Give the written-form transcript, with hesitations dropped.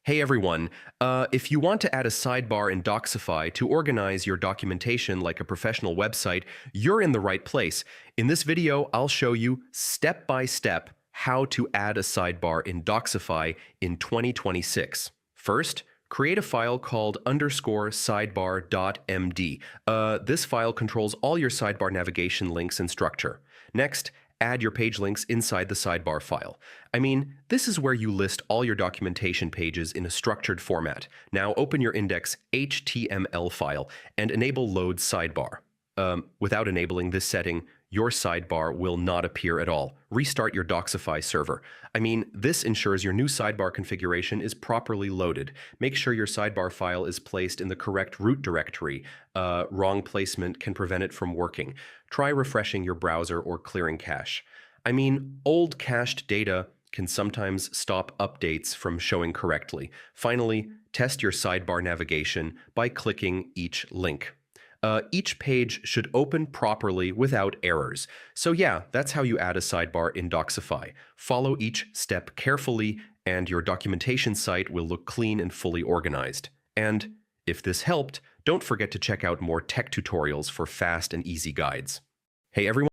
Hey everyone, if you want to add a sidebar in Docsify to organize your documentation like a professional website, you're in the right place. In this video, I'll show you step by step how to add a sidebar in Docsify in 2026. First, create a file called _sidebar.md. This file controls all your sidebar navigation links and structure. Next, add your page links inside the sidebar file. This is where you list all your documentation pages in a structured format. Now open your index HTML file and enable load sidebar. Without enabling this setting, your sidebar will not appear at all. Restart your Docsify server. This ensures your new sidebar configuration is properly loaded. Make sure your sidebar file is placed in the correct root directory. Wrong placement can prevent it from working. Try refreshing your browser or clearing cache. Old cached data can sometimes stop updates from showing correctly. Finally, test your sidebar navigation by clicking each link. Each page should open properly without errors. So yeah, that's how you add a sidebar in Docsify. Follow each step carefully, and your documentation site will look clean and fully organized. And if this helped, don't forget to check out more tech tutorials for fast and easy guides. Hey everyone!